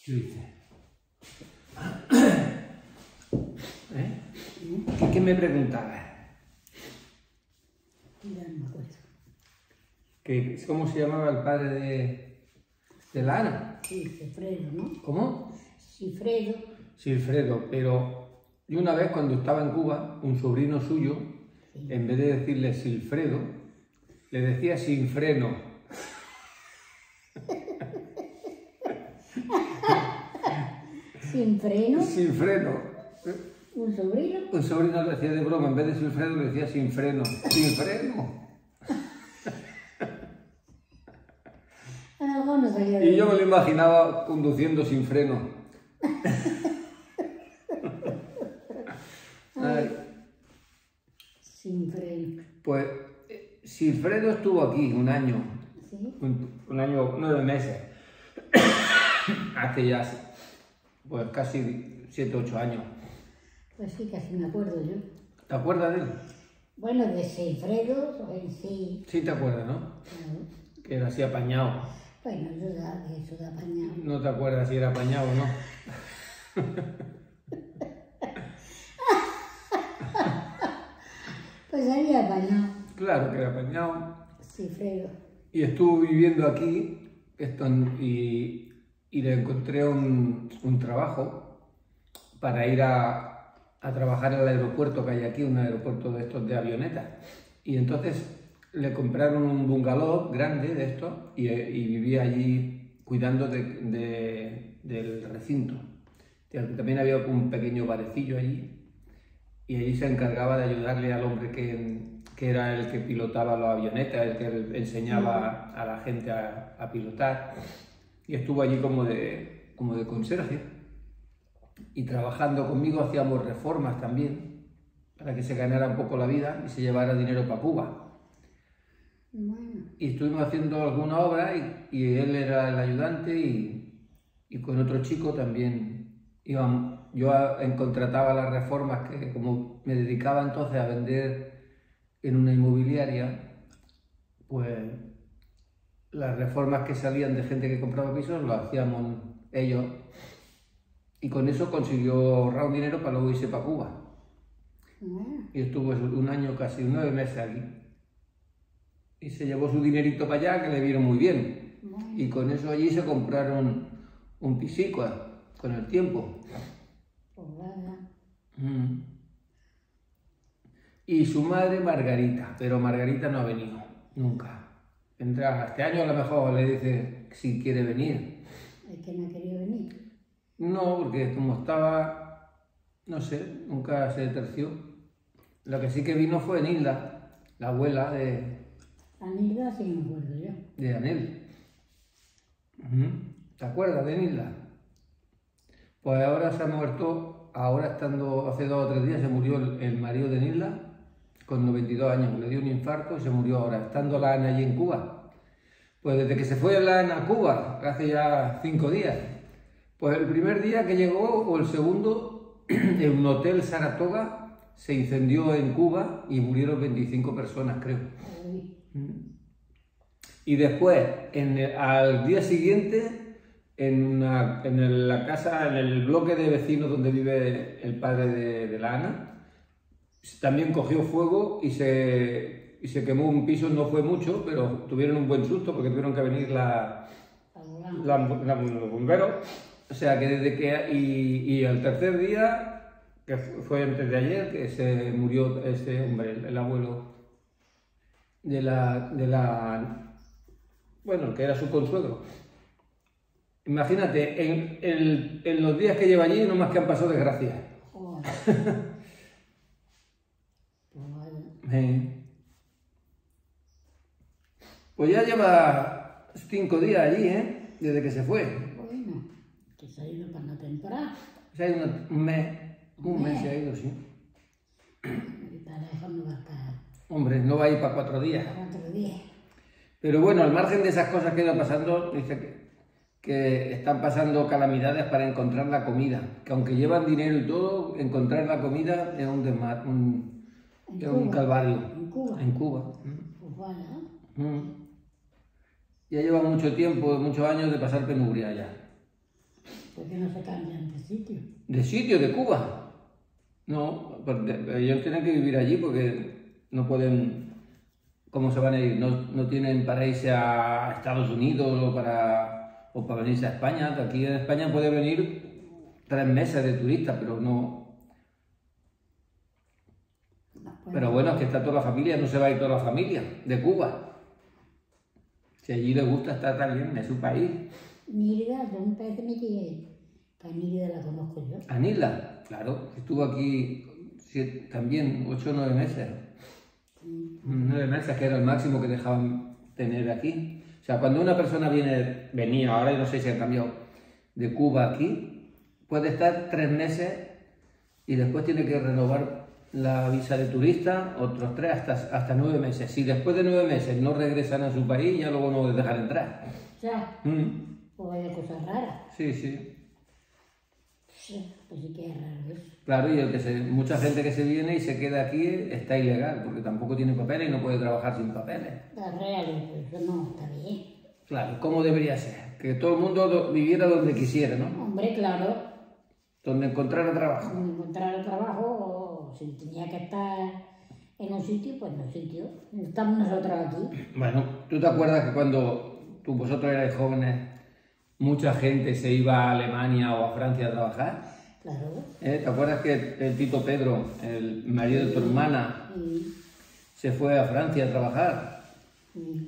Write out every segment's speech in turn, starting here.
¿Qué dices? ¿Qué me preguntabas? Ya no me acuerdo. ¿Cómo se llamaba el padre de la Ana? Sí, Cifredo, ¿no? ¿Cómo? Cifredo. Silfredo, pero yo una vez cuando estaba en Cuba, un sobrino suyo, Sí. en vez de decirle Silfredo, le decía sin freno. Sin freno. Sin freno. Un sobrino. Un sobrino le decía de broma, en vez de Silfredo le decía sin freno. ¡Sin freno! A lo mejor no salía de Y yo me lo imaginaba conduciendo sin freno. Ay, Sin freno. pues Silfredo estuvo aquí un año, ¿Sí? un año, 9 meses, hace ya pues casi 7 u 8 años. Pues sí, casi me acuerdo yo. ¿Te acuerdas de él? Bueno, de Cifredo, en sí. Sí te acuerdas, ¿no? Claro. Que era así apañado. Bueno, eso da apañado. No te acuerdas si era apañado o no. Pues había apañado. Claro que era apañado. Cifredo. Y estuvo viviendo aquí y le encontré un trabajo para ir a trabajar al aeropuerto que hay aquí, un aeropuerto de estos de avionetas. Y entonces le compraron un bungalow grande de estos y vivía allí cuidando del recinto. También había un pequeño barecillo allí y allí se encargaba de ayudarle al hombre que era el que pilotaba las avionetas, el que enseñaba a la gente a pilotar, y estuvo allí como de conserje, y trabajando conmigo hacíamos reformas también, para que se ganara un poco la vida y se llevara dinero para Cuba. Bueno. Y estuvimos haciendo alguna obra y él era el ayudante y con otro chico también íbamos. Yo contrataba las reformas que, como me dedicaba entonces a vender en una inmobiliaria, pues las reformas que salían de gente que compraba pisos lo hacíamos ellos y con eso consiguió ahorrar un dinero para luego irse para Cuba. Bueno. Y estuvo un año, casi 9 meses aquí. Y se llevó su dinerito para allá, que le vieron muy bien. Bueno. Y con eso allí se compraron un pisico con el tiempo. Pues vaya. Y su madre Margarita, pero Margarita no ha venido, nunca. Vendrá este año, a lo mejor le dice si quiere venir. Es que no ha querido venir. No, porque como estaba, no sé, nunca se terció. Lo que sí que vino fue Nilda, la abuela de Anilda sí me acuerdo yo. Anel. ¿Te acuerdas de Nilda? Pues ahora se ha muerto, hace 2 o 3 días se murió el marido de Nilda, con 92 años, le dio un infarto y se murió ahora, estando la Ana allí en Cuba. Pues desde que se fue la Ana a Cuba, hace ya 5 días, pues el primer día que llegó, o el segundo, en un hotel Saratoga, se incendió en Cuba y murieron 25 personas, creo. Uy. Y después, al día siguiente, en la casa, en el bloque de vecinos donde vive el padre de la Ana, también cogió fuego y se quemó un piso, no fue mucho, pero tuvieron un buen susto porque tuvieron que venir los bomberos. O sea que desde que... Y el tercer día, que fue antes de ayer, que se murió ese hombre, el abuelo bueno, el que era su consuegro. Imagínate, en los días que lleva allí, no más que han pasado desgracias. Joder. Pues vaya. Pues ya lleva 5 días allí, desde que se fue. Bueno, que se ha ido para la temporada. Se ha ido un mes se ha ido, sí. Y para lejos no va a estar Hombre, no va a ir para 4 días. 4 días. Pero bueno, al margen de esas cosas que iban pasando, dice que están pasando calamidades para encontrar la comida. Que aunque llevan dinero y todo, encontrar la comida es un calvario. ¿En Cuba? En Cuba. Pues vaya. Ya lleva mucho tiempo, muchos años de pasar penuria ya. ¿Por qué no se cambian de sitio? ¿De sitio, de Cuba? No, porque ellos tienen que vivir allí porque no pueden... ¿Cómo se van a ir? No tienen para irse a Estados Unidos o para venirse a España. Aquí en España puede venir 3 meses de turista, pero no... Pero bueno, es que está toda la familia, no se va a ir toda la familia de Cuba. Si allí les gusta estar también, es su país. Nilda, de un país de mi tía, que a Nilda la conozco yo. Anila, claro, estuvo aquí también 8 o 9 meses. 9 meses, que era el máximo que dejaban tener aquí. O sea, cuando una persona venía, ahora yo no sé si ha cambiado, de Cuba aquí, puede estar 3 meses y después tiene que renovar la visa de turista, otros 3 hasta 9 meses. Si después de 9 meses no regresan a su país, ya luego no les dejan entrar. O sea, pues vaya cosas raras. Sí, sí. Sí, pues sí que es raro eso. Claro, y mucha gente que se viene y se queda aquí está ilegal, porque tampoco tiene papeles y no puede trabajar sin papeles. Es real, pues eso no está bien. Claro, ¿cómo debería ser? Que todo el mundo viviera donde quisiera, ¿no? Hombre, claro, Donde encontrara trabajo. cuando encontrar el trabajo, o si tenía que estar en un sitio, pues en un sitio. Estamos nosotros aquí. Bueno, ¿tú te acuerdas que cuando vosotros erais jóvenes, mucha gente se iba a Alemania o a Francia a trabajar? Claro. ¿Te acuerdas que el Tito Pedro, el marido de tu hermana, Y, se fue a Francia a trabajar? y,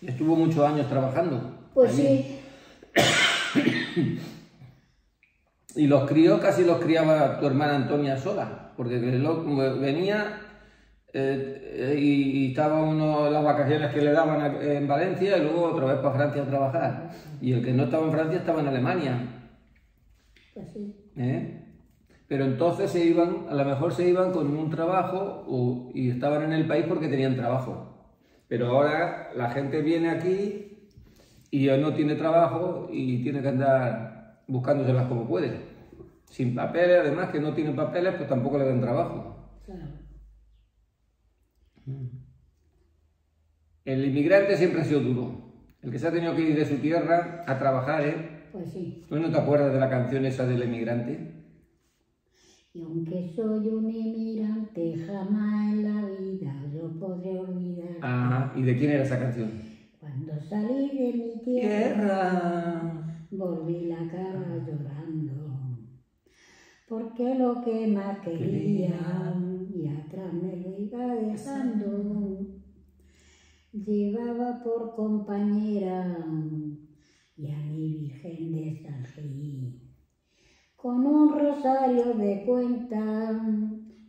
Y estuvo muchos años trabajando. pues allí. sí. Y los críos casi los criaba tu hermana Antonia sola, porque venía y estaba uno en las vacaciones que le daban en Valencia y luego otra vez para Francia a trabajar. Y el que no estaba en Francia estaba en Alemania. Pues sí. Pero entonces a lo mejor se iban con un trabajo y estaban en el país porque tenían trabajo. Pero ahora la gente viene aquí y ya no tiene trabajo y tiene que andar buscándoselas como puede. Sin papeles, además que no tienen papeles, pues tampoco le dan trabajo. Claro. El inmigrante siempre ha sido duro. El que se ha tenido que ir de su tierra a trabajar, Pues sí. ¿Tú no te acuerdas de la canción esa del emigrante? Y aunque soy un inmigrante, jamás en la vida yo podré olvidar. Ah, ¿y de quién era esa canción? Cuando salí de mi tierra, volví la cara llorando. Porque lo que más quería, y atrás me lo iba dejando. Llevaba por compañera y a mi Virgen de San Gil. Con un rosario de cuenta,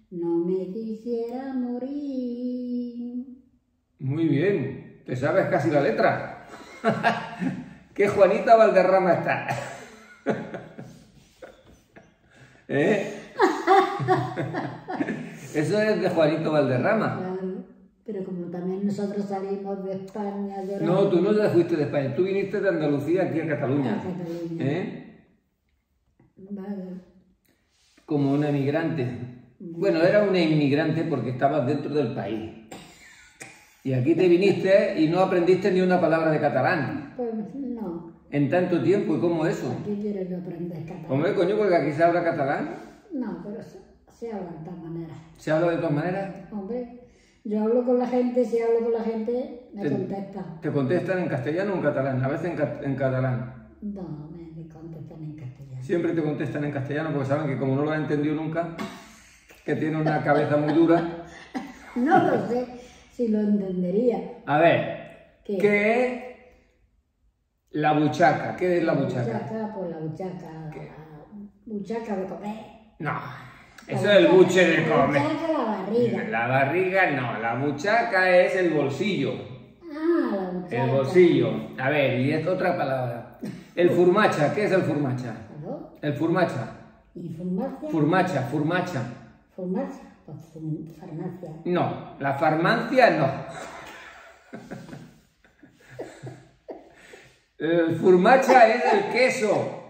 no me quisiera morir. Muy bien, te sabes casi la letra. ¡Qué Juanita Valderrama está! Eso es de Juanito Valderrama. Claro, pero como también nosotros salimos de España llorando. No, tú no te fuiste de España, tú viniste de Andalucía aquí a Cataluña. A Cataluña. Vale. Como una emigrante. Bueno, era una inmigrante porque estabas dentro del país. Y aquí te viniste y no aprendiste ni una palabra de catalán. Pues no. En tanto tiempo, ¿y cómo eso? ¿Qué quiero yo aprender catalán? Hombre, coño, porque aquí se habla catalán. No, pero se habla de todas maneras. ¿Se habla de todas maneras? Hombre, yo hablo con la gente, si hablo con la gente, me contesta. ¿Te contestan en castellano o en catalán? A veces en catalán. No, me contestan en castellano. Siempre te contestan en castellano porque saben que como no lo han entendido nunca, que tiene una cabeza muy dura. No lo sé si lo entendería. A ver, ¿qué es la buchaca? ¿Qué es la buchaca? Buchaca, pues la buchaca. Buchaca de comer. No, eso es el buche de La comer. buchaca, la barriga. La barriga no, la buchaca es el bolsillo. Ah, la buchaca. El bolsillo. A ver, y esta otra palabra. El furmacha, ¿qué es el furmacha? ¿Aló? El furmacha. ¿Y farmacia? Furmacha. Farmacia. Pues farmacia. No, la farmacia no. El furmacha es el queso.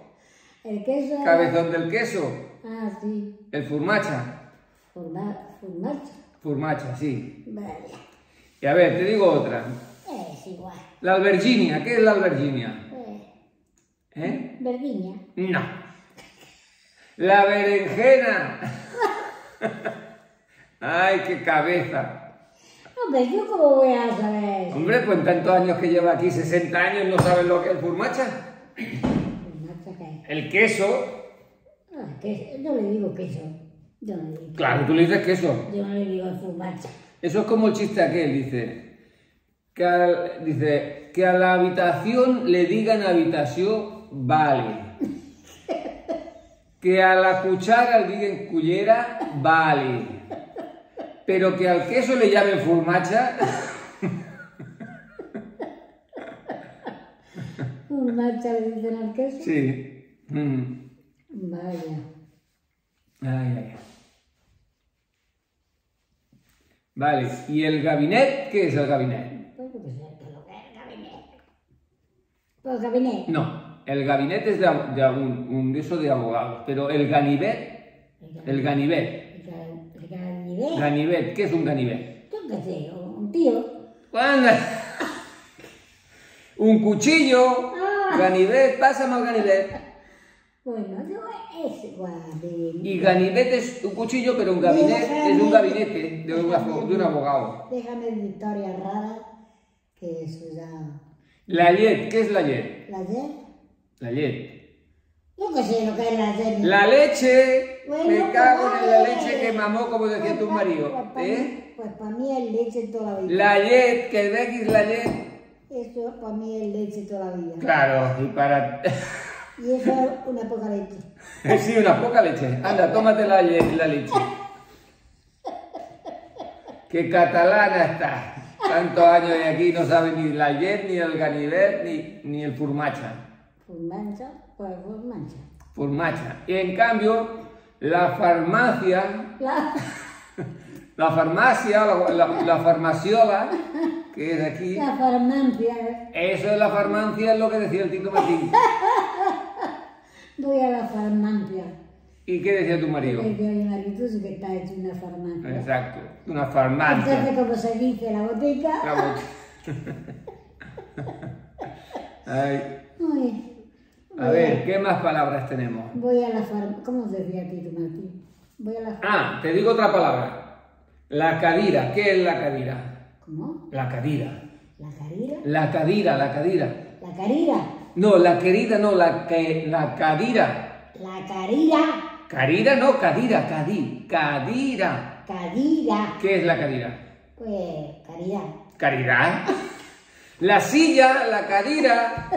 ¿El queso? Cabezón del queso. Ah, sí. El furmacha. Farmacia. Furmacha, sí. Vaya. Y a ver, te digo otra. Es igual. La alberginia, ¿qué es la alberginia? Eh, ¿Eh? Verdiña. No. La berenjena. Ay, qué cabeza. Hombre, ¿yo cómo voy a saber eso? Hombre, pues en tantos años que lleva aquí, 60 años, ¿no sabes lo que es el furmacha? ¿Furmacha qué? El queso. Ah, yo le digo queso. Yo no le digo. Claro, tú le dices queso. Yo no le digo furmacha. Eso es como el chiste aquel, dice que a la habitación le digan habitación, vale. Que a la cuchara le digan cullera, vale. Pero que al queso le llamen furmacha. ¿Furmacha le dicen al queso? Sí. Vaya. Ay. Vale, ¿y el gabinet? ¿Qué es el gabinet? Pues yo qué sé, ¿qué es lo que es el gabinete? Pues gabinete. No, el gabinete es de un de eso de abogados, pero el ganivet, el ganivet. El gabinete. Ganivet, ¿qué es un ganivet? Yo qué sé, un tío. ¡Anda! Un cuchillo, ganivet, pásame al ganivet. Bueno, yo es gabinete. Y ganivet es un cuchillo, pero un gabinete es un gabinete de un abogado. Déjame de historias raras, que eso ya... La yet, ¿qué es la yet? ¿La yet? La yet. Yo qué sé lo que es la yet. La leche, Bueno, me cago pues, en la leche que mamó, como decía tu marido. Pues para mí es leche toda la vida. La yet, que de la yet. Eso para mí es leche toda la vida. Claro, y para... Y eso es una poca leche. Sí, una poca leche. Anda, tómate la leche. Qué catalana está. Tantos años de aquí no sabe ni la yet, ni el ganivet, ni el furmacha. ¿Furmancha? Pues furmancha. Furmacha. Y en cambio, la farmacia, la farmaciola, que es aquí, La farmacia. eso es la farmacia, es lo que decía el Tito Martín. Voy a la farmacia. ¿Y qué decía tu marido? Porque hay una actitud que está hecho una farmacia. Exacto, una farmacia. Entonces, como se dice la botica... La Ay. Uy, A ver, ¿qué más palabras tenemos? voy a la farmacia. ¿Cómo decía Tito Martín? Voy a la farmacia. Ah, te digo otra palabra. La cadira. ¿Qué es la cadira? ¿Cómo? La cadira. ¿La carira? La cadira, la cadira. ¿La carira? No, la querida no, la cadira. ¿La carira? Cadira no, cadira, cadira. Cadira. ¿Qué es la cadira? Pues, caridad. ¿Caridad? La silla, la cadira.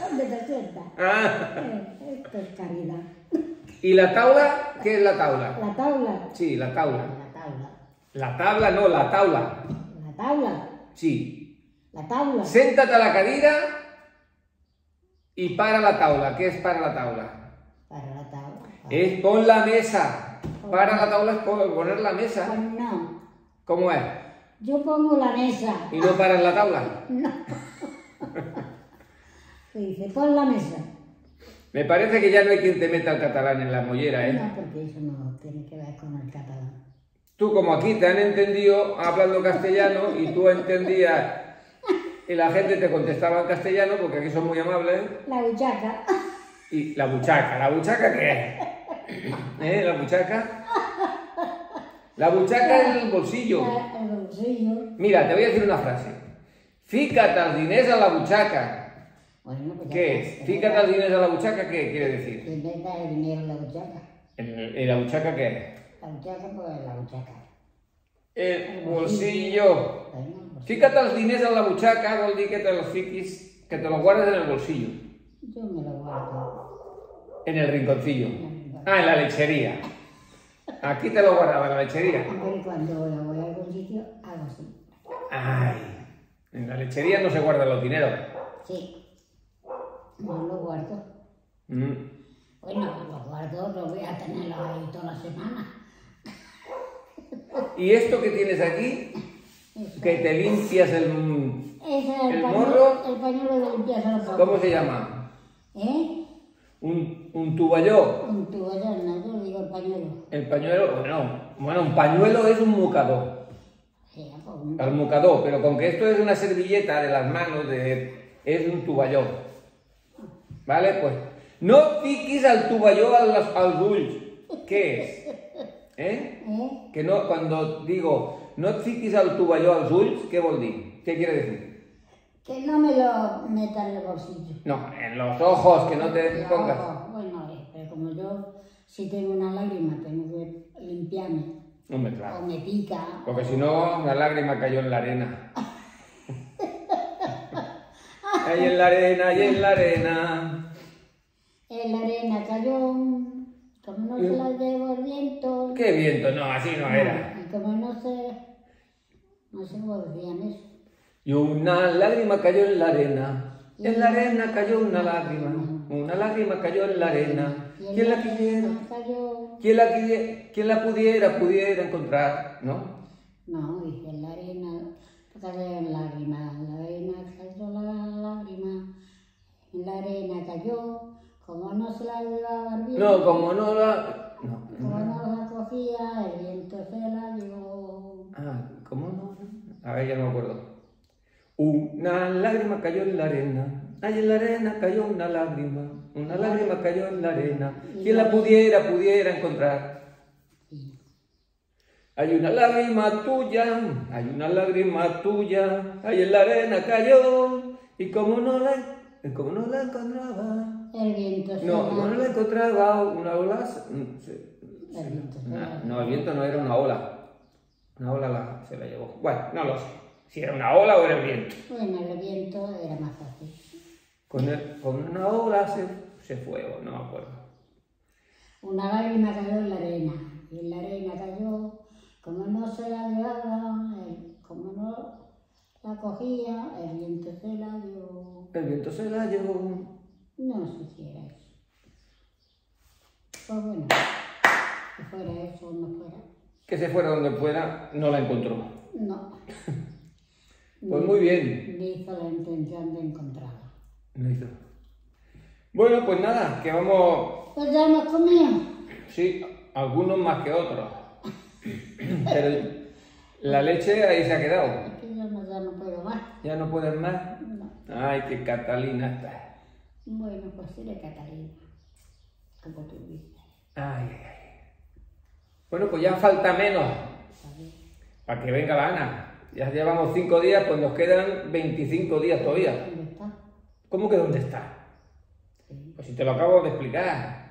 ¿Dónde te sientas? Ah. Esto es caridad. ¿Y la tabla? ¿Qué es la tabla? ¿La tabla? Sí, la tabla. La tabla. La tabla no, la tabla. ¿La tabla? Sí. ¿La tabla? Séntate a la cadira y para la tabla. ¿Qué es para la tabla? Para la tabla. Es pon la mesa. Para la tabla es poner la mesa. Pues no. ¿Cómo es? Yo pongo la mesa. ¿Y no paras la tabla? No. Se dice, pon la mesa. Me parece que ya no hay quien te meta el catalán en la mollera, ¿eh? No, porque eso no tiene que ver con el catalán. Tú como aquí te han entendido hablando castellano y tú entendías y la gente te contestaba en castellano porque aquí son muy amables. La buchaca. Y ¿la buchaca qué es? ¿La buchaca? La buchaca es el bolsillo. El bolsillo. Mira, te voy a decir una frase. Fícate els diners a la buchaca. Bueno, pues ¿Qué es? Fícate els diners a la buchaca, ¿qué quiere decir? Se meta el dinero en la buchaca. ¿Y la buchaca qué es? La buchaca, pues la buchaca. El bolsillo. Bueno, pues, Fícate els diners a la buchaca, vol dir que te los fiquis, que te los guardes en el bolsillo. yo me lo guardo. En el rinconcillo. Ah, en la lechería. Aquí te lo guardaba, en la lechería. Pero cuando lo voy a algún sitio, hago así. Ay, en la lechería no se guardan los dineros. Sí. No lo guardo. Mm. Bueno, lo guardo, lo voy a tenerlo ahí toda la semana. ¿Y esto que tienes aquí? Que te limpias el Ese es ¿El pañuelo, morro? el pañuelo de limpieza los ojos. ¿Cómo se llama? ¿Eh? Un tuballó. Un toallón, no, yo digo el pañuelo. El pañuelo, bueno, un pañuelo es un mocador. Sí, pues un... El mocador, pero con que esto es una servilleta de las manos, es un tuballón. ¿Vale? Pues No et fiquis el tovalló als ulls. Què és? Que no, cuando digo no et fiquis el tovalló als ulls, ¿qué vol dir? ¿Qué quiere decir? Que no me lo meta en el bolsillo. No, en los ojos, que no te pongas. Bueno, pero como yo, si tengo una lágrima, tengo que limpiarme. Hombre, claro. O me pica. Porque si no, una lágrima cayó en la arena. Ahí en la arena, ahí en la arena. En la arena cayó, como no se la llevó el viento. ¿Qué viento? No, así no era. Y como no sé cómo decían eso. Y una lágrima cayó en la arena. En la arena cayó una lágrima. Una lágrima cayó en la arena. ¿Quién la quisiera? ¿Quién la pudiera encontrar? ¿No? No, dice en la arena cayó lágrima. En la arena cayó la lágrima. En la arena cayó. Como no se la llevaba el viento. No, como no la... No. Como no la cogía, el viento se la llevó. Ah, ¿cómo no? A ver, ya no me acuerdo. Una lágrima cayó en la arena. Ahí en la arena cayó una lágrima. Una lágrima cayó en la arena. ¿Quién la pudiera encontrar? Sí. Hay una lágrima tuya. Hay una lágrima tuya. Ahí en la arena cayó. Y como no la encontraba. El viento se No, como no la encontraba, una ola... El viento se la No, el viento no era una ola. Una ola se la llevó. Bueno, no lo sé. Si era una ola o era el viento. Bueno, el viento era más fácil. Con una ola se fue, o no me acuerdo. Una lágrima cayó en la arena. Y en la arena cayó. Como no se la llevaba, como no la cogía, el viento se la llevó. El viento se la llevó. No sé si era eso. Pues bueno, si fuera eso o no fuera. Que se fuera donde fuera, no la encontró. No. Pues muy bien. Ni hizo la intención de encontrarla. No hizo. Bueno, pues nada, que vamos... Pues ya hemos comido. Sí, algunos más que otros. Pero la leche ahí se ha quedado. Es que yo ya no puedo más. ¿Ya no puedes más? No. Ay, qué Catalina está. Bueno, pues sí de Catalina. Como tú dices. Ay, ay, ay. Bueno, pues ya falta menos ¿Sabes? para que venga la Ana. Ya llevamos 5 días, pues nos quedan 25 días todavía. ¿Dónde está? ¿Cómo que dónde está? Sí. Pues si te lo acabo de explicar.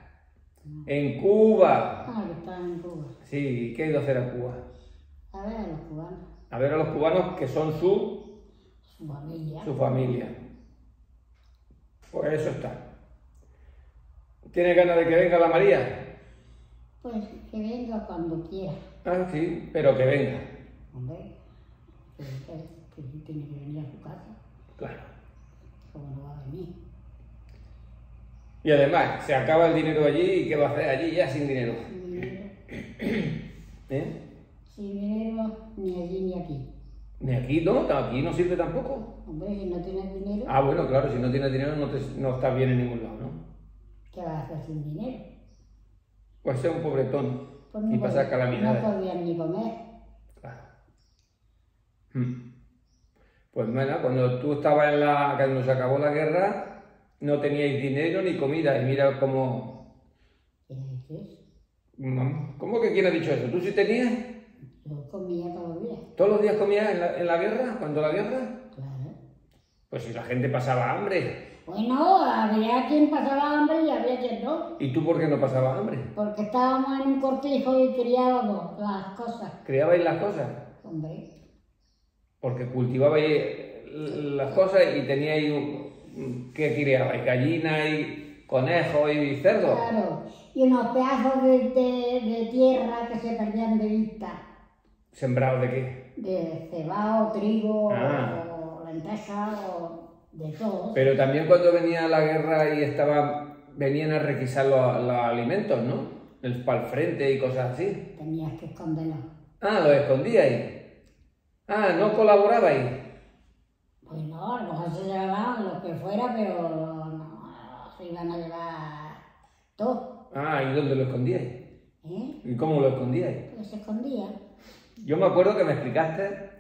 En Cuba. Ah, que está en Cuba. Sí, ¿qué ha ido a hacer a Cuba? A ver, a los cubanos. A ver a los cubanos que son su Familia. familia. Pues eso está. ¿Tienes ganas de que venga la María? Pues que venga cuando quiera. Ah, sí, pero que venga. Hombre, que sí tiene que venir a su casa. Claro. ¿Cómo no va a venir? Y además, se acaba el dinero allí y ¿qué va a hacer allí ya sin dinero? Sin dinero. ¿Eh? Sin dinero ni allí ni aquí. Ni aquí no sirve tampoco. Hombre, si no tienes dinero, Ah, bueno, claro, si no tienes dinero no estás bien en ningún lado, ¿no? ¿qué vas a hacer sin dinero? Pues ser un pobretón Pues y pasar calamidades. No podías ni comer. Claro. Pues bueno, cuando tú estabas cuando se acabó la guerra, no teníais dinero ni comida, y mira cómo... ¿Quién dices? ¿Cómo que quién ha dicho eso? ¿Tú sí tenías? Yo comía todos los días. ¿Todos los días comías en la guerra? ¿Cuando la guerra? Claro. Pues si la gente pasaba hambre. Bueno, había quien pasaba hambre y había quien no. ¿Y tú por qué no pasabas hambre? Porque estábamos en un cortijo y criábamos las cosas. ¿Criabais las cosas? Hombre, Porque cultivabais las cosas y teníais... ¿Qué criabais? ¿Gallinas y conejos y cerdos? claro. Y unos pedazos de tierra que se perdían de vista. ¿Sembrados de qué? De cebado, trigo, Ah. o lentejas, o de todo. Pero también cuando venía la guerra y venían a requisar los alimentos, ¿no? Para el frente y cosas así. Tenías que esconderlo. Ah, los escondíais. Ah, no colaborabais. Pues no, a lo mejor se llevaban lo que fuera, pero no se iban a llevar todo. Ah, ¿y dónde lo escondíais? ¿Eh? ¿Y cómo lo escondíais? Pues se escondía. Yo me acuerdo que me explicaste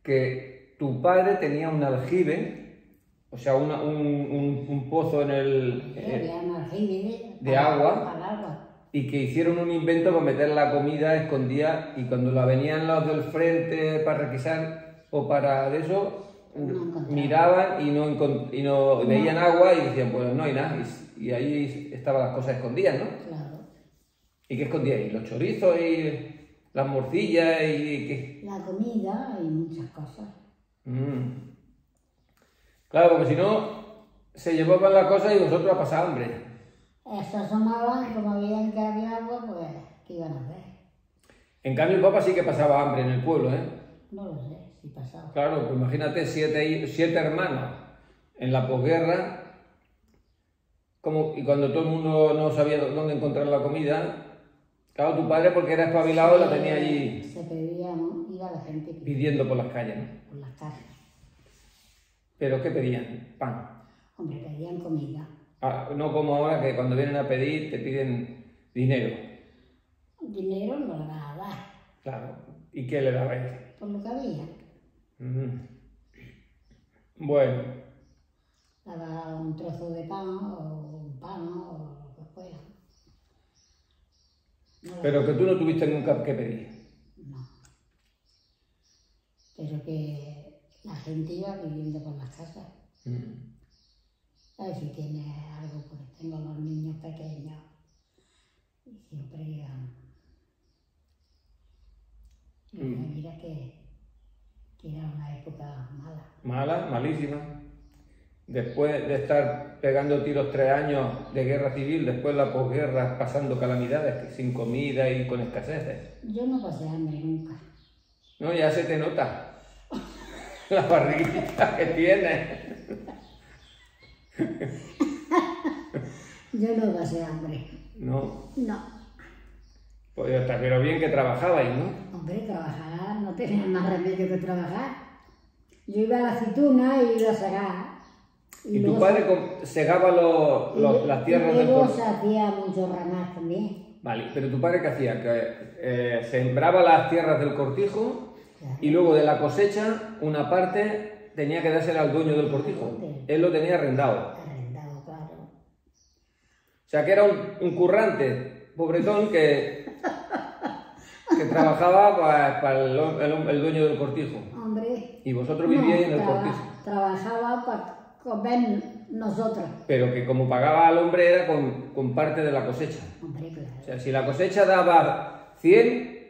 que tu padre tenía un aljibe o sea, un pozo en el, Había un aljibe de agua, para el agua. y que hicieron un invento para meter la comida escondida, y cuando la venían los del frente para requisar o para de eso, miraban y no veían agua y decían, pues no hay nada, y ahí estaban las cosas escondidas, ¿no? Claro. ¿Y qué escondía ahí? Los chorizos y las morcillas y qué. La comida y muchas cosas. Claro, porque si no, se llevaban la cosa y vosotros a pasar hambre. Eso asomaban y como veían que había agua, pues, ¿qué iban a hacer? En cambio, el Papa sí que pasaba hambre en el pueblo, ¿eh? No lo sé, si pasaba. Claro, pues imagínate 7 hermanos en la posguerra, y cuando todo el mundo no sabía dónde encontrar la comida, claro, tu padre, porque era espabilado, la tenía allí Se pedía, ¿no? Iba la gente pidiendo por las calles, ¿no? por las calles. ¿Pero qué pedían? Pan. Hombre, pedían comida. No como ahora, que cuando vienen a pedir te piden dinero. Dinero no le vas a dar, Claro. ¿Y qué le dabais? por lo que había. Bueno, Daba un trozo de pan o un pan o lo que fuera. pero que tú no tuviste nunca que pedir. No. Pero que la gente iba viviendo por las casas. A ver si tiene algo, porque tengo los niños pequeños y siempre iban. Y mira que era una época mala. Mala, malísima. Después de estar pegando tiros 3 años de guerra civil, después la posguerra pasando calamidades, sin comida y con escaseces. Yo no pasé hambre nunca. No, ya se te nota la barriguita que tienes. Yo no pasé hambre. No, No. pues ya está, pero bien que trabajabais, ¿no? Hombre, trabajar no tenía más remedio que trabajar. Yo iba a la aceituna y iba a segar. ¿Y tu padre segaba las tierras del luego cortijo? se hacía mucho ramas también. Vale, pero tu padre ¿qué hacía? Que sembraba las tierras del cortijo y luego de la cosecha una parte tenía que dársela al dueño del cortijo. Él lo tenía arrendado. Arrendado, claro. O sea que era un currante, pobretón, que trabajaba para el dueño del cortijo. Hombre. Y vosotros vivíais en el cortijo. Trabajaba para comer nosotros. Pero que como pagaba al hombre era con parte de la cosecha. Hombre, claro. O sea, si la cosecha daba 100,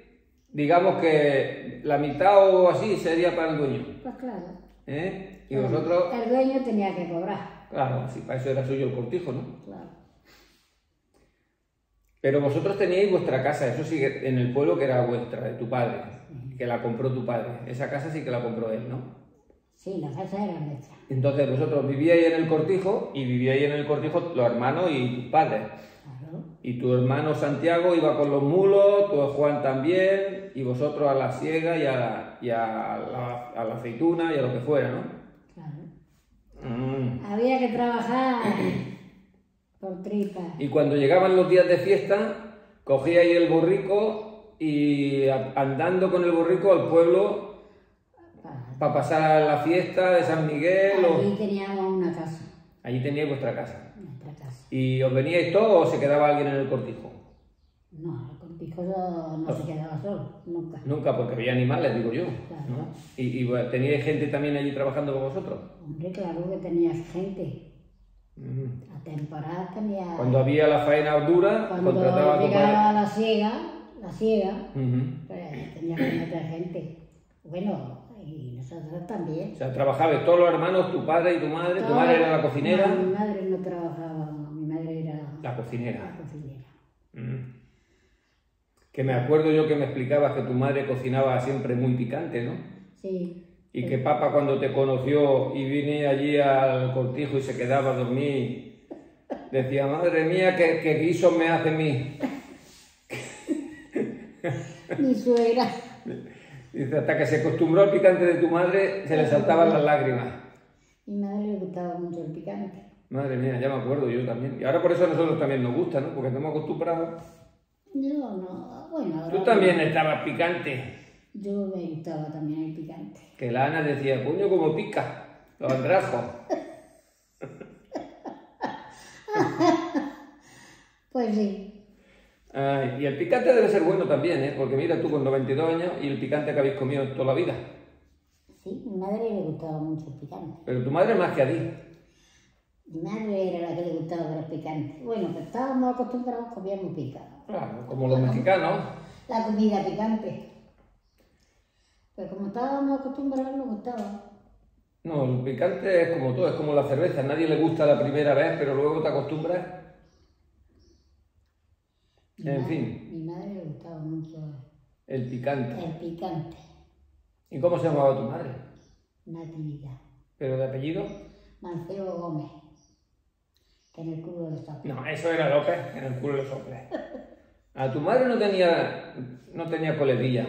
digamos que la mitad o así sería para el dueño. Pues claro. ¿Eh? Y vosotros... El dueño tenía que cobrar. Claro, sí, para eso era suyo el cortijo, ¿no? Claro. Pero vosotros teníais vuestra casa, eso sí, en el pueblo que era vuestra, de tu padre, que la compró tu padre. Esa casa sí que la compró él, ¿no? Sí, la casa era nuestra. Entonces vosotros vivíais en el cortijo y vivíais en el cortijo los hermanos y tus padres. Claro. Y tu hermano Santiago iba con los mulos, tu Juan también, y vosotros a la siega y a la aceituna y a lo que fuera, ¿no? Claro. Había que trabajar por tripa. Y cuando llegaban los días de fiesta, cogíais el borrico y andando con el borrico al pueblo para pasar la fiesta de San Miguel. Allí teníamos una casa. Allí teníais vuestra casa. Nuestra casa. ¿Y os veníais todos o se quedaba alguien en el cortijo? No, el cortijo no se quedaba solo, nunca. Nunca, porque había animales, digo yo. Claro. ¿No? ¿Y teníais gente también allí trabajando con vosotros? Hombre, claro que tenías gente. A temporada tenía... Cuando había la faena dura, contrataba a tu llegaba padre. la siega, pues tenía que meter gente. Bueno, y nosotros también. O sea, trabajabais todos los hermanos, tu padre y tu madre. ¿Tu madre era la cocinera? No, mi madre no trabajaba, mi madre era... La cocinera. La cocinera. Que me acuerdo yo que me explicabas que tu madre cocinaba siempre muy picante, ¿no? Sí. Y que papá cuando te conoció y vine allí al cortijo y se quedaba a dormir, decía, madre mía, qué guiso me hace mí. Mi suegra. Dice, hasta que se acostumbró al picante de tu madre, se le saltaban las lágrimas. Mi madre le gustaba mucho el picante. Madre mía, ya me acuerdo yo también. Y ahora por eso a nosotros también nos gusta, ¿no? Porque estamos acostumbrados. Yo no, bueno... Tú también estabas picante. Yo me gustaba también el picante. Que la Ana decía, coño, como pica, los andrajos. Pues sí. Ay, y el picante debe ser bueno también, ¿eh? Porque mira tú con 92 años y el picante que habéis comido toda la vida. Sí, mi madre le gustaba mucho el picante. Pero tu madre más que a ti. Mi madre era la que le gustaba los picantes. Bueno, pero estábamos acostumbrados a comer muy picado. Claro, como los mexicanos. La comida picante. Pero como estábamos acostumbrados, nos gustaba. No, el picante es como todo, es como la cerveza. A nadie le gusta la primera vez, pero luego te acostumbras. En fin. Mi madre le gustaba mucho El picante. el picante. ¿Y cómo se llamaba tu madre? Natividad. ¿Pero de apellido? Mancebo Gómez. Que en el culo le sopla. No, eso era López, en el culo le sople. A tu madre no tenía coletilla.